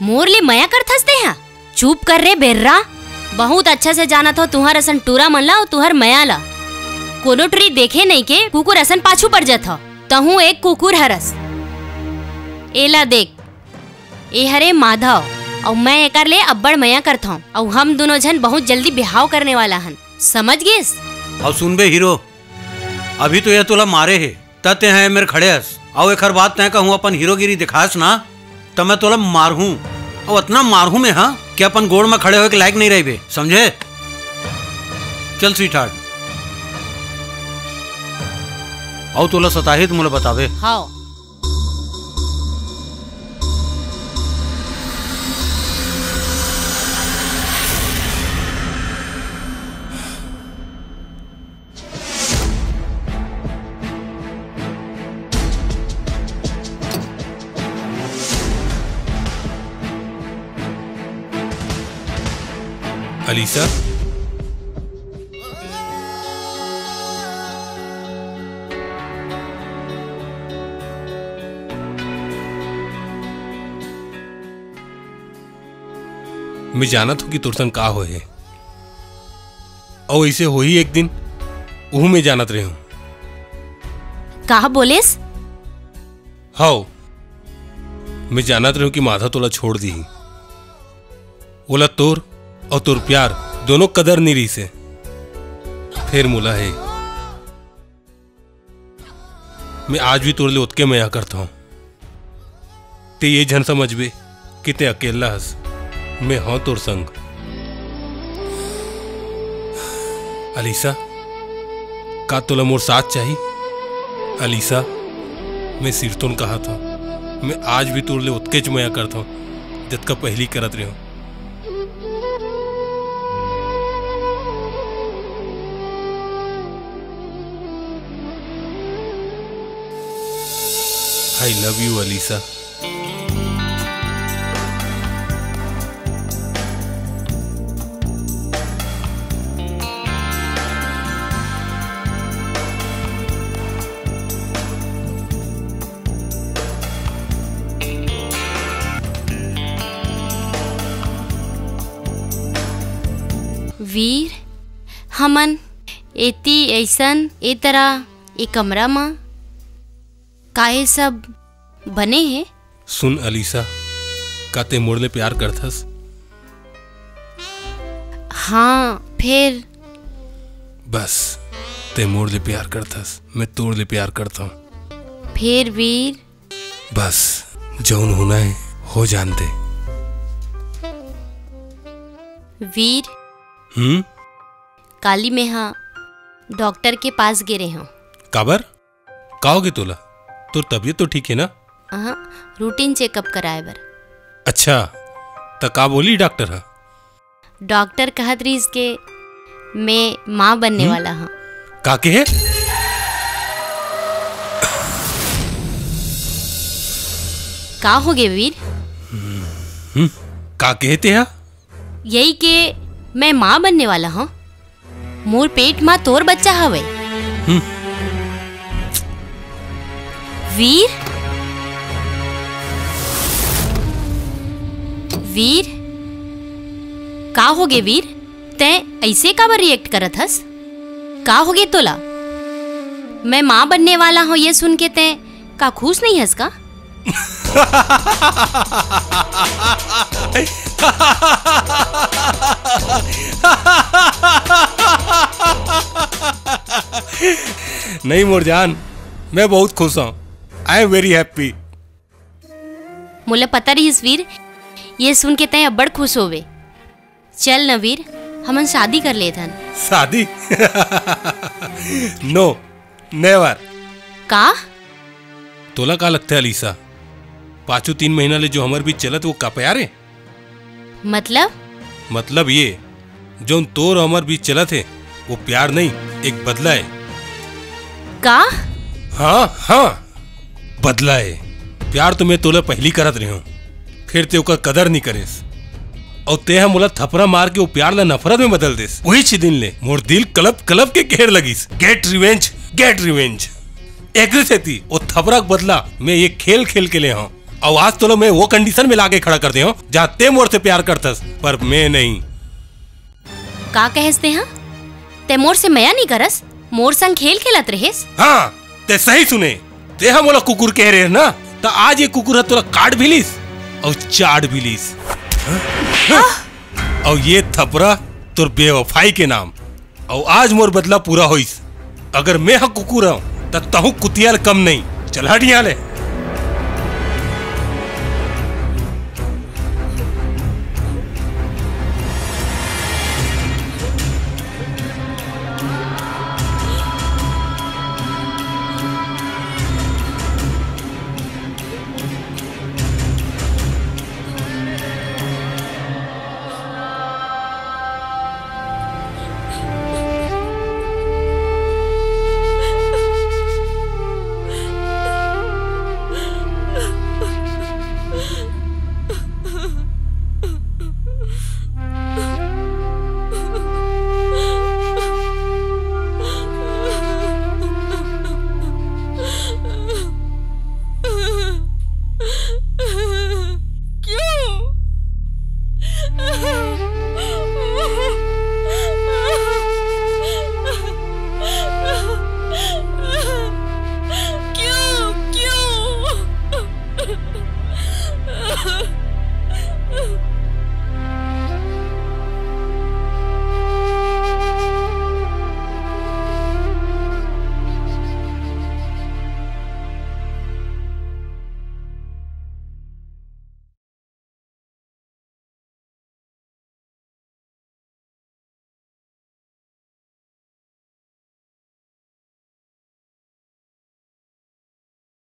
मोरली मया कर थसते हैं। चुप कर रे बेर्रा, बहुत अच्छा से जाना था तुहार असन टूरा मन ला और तुहार मया ला। कोनो ट्री देखे नहीं के कुकुर असन पाछू पड़ जाता। तहु एक कुकुर हरस। एला देख, ए हरे माधव और मैं एकर ले अब्बड़ मया करता हूँ और हम दोनों जन बहुत जल्दी बिहाव करने वाला हन, समझ गेस? और सुन बे हीरो, अभी तो यह तुला मारे है तते हैं मेरे खड़े हस और एक हर बात तय कहूँ अपन हीरोगिरी दिखास ना तो मैं तुला मारू और इतना मारू में हाँ कि अपन गोड़ में खड़े होके लायक नहीं रही बे, समझे? चल स्वीट हार्ट, और तुला सताही तो मुझे बतावे। हाँ अलीसा, मैं जानत हूं कि तुरसन का हो है और ऐसे हो ही एक दिन वह मैं जानत रहे हूं। कहा बोलेस? हाउ मैं जानत रहे हूं कि माधा तोला छोड़ दी, ओला तोर और तोर प्यार दोनों कदर नहीं रही से फिर मुला है। मैं आज भी तोर ले उतके मया करता हूं। ते ये जन समझबे कि ते अकेला हस, मैं हाँ तोर संग। अलीसा, का तोला मोर साथ चाहिए? अलीसा, मैं सिरतोन कहा था, मैं आज भी तोर ले उतके च मया करता हूं जत का पहली करत रहे हो। I love you, Alisa. वीर, हमन एती ऐसन ए तरह ए कमरा में काहे सब बने हैं? सुन अलीसा, का ते मोड़ ले प्यार करथस? हाँ, फिर बस ते मोड़ ले प्यार करथस, मैं तोड़ ले प्यार करता हूँ। फिर वीर, बस जौन होना है हो जान दे। वीर, काली में हाँ डॉक्टर के पास गिरे हूँ। काबर का होगे तोला? तो तबीयत तो ठीक है ना? हाँ, रूटीन चेकअप कराए बर। अच्छा, तो का बोली डॉक्टर? हाँ, डॉक्टर कहत रही के मैं माँ बनने वाला हूँ। का के है? का हो गए वीर? का कहते हैं? यही के मैं माँ बनने वाला हूँ। मोर पेट माँ तोर बच्चा हवे। वीर, वीर, का हो गे वीर? तै ऐसे काबर रिएक्ट करत हस? का हो गे तोला? मैं माँ बनने वाला हूँ ये सुन के तै का खुश नहीं हस का? नहीं मोरजान, मैं बहुत खुश हूँ। I am very happy. मुझे पता रही वीर, ये सुन के तय अब्बड़ खुश होवे। चल न वीर, हमन शादी कर ले थन। शादी? No, never. का? तोला का लगता है अलीसा, पाँचों 3 महीना ले जो हमारे बीच चलत वो का प्यार है? मतलब ये जो तोर हमारे बीच चलत है वो प्यार नहीं, एक बदला है। का? हाँ, बदला है। प्यार तो मैं तोला पहली करत रही हूँ, फिर ते ओकर कदर नहीं करेस और ते हम मोला थपरा मार के वो प्यार ला नफरत में बदल देस। वही दिन ले मोर दिल कलप कलप के घेर लगिस। Get revenge, get revenge. Agree से थी वो थपरा बदला मैं ये खेल खेल के ले हूँ और आज तो मैं वो कंडीशन में लाके खड़ा कर दे हूँ जहाँ ते मोर से प्यार करतस, पर मैं नहीं। का कहते हैं ते मोर से मया नहीं करस, मोर संग खेल खेलत रहेस। हाँ ते सही सुने, ते हम बोला कुकुर कह रहे ना, तो आज ये कुकुर तोला काट भी लीस और चाट भी लीस। और ये थपरा तुर बेवफाई के नाम, और आज मोर बदला पूरा होइस। अगर मैं हाँ कुकुर हूँ तो तहु कुतियाल कम नहीं। चल हट यहाँ ले।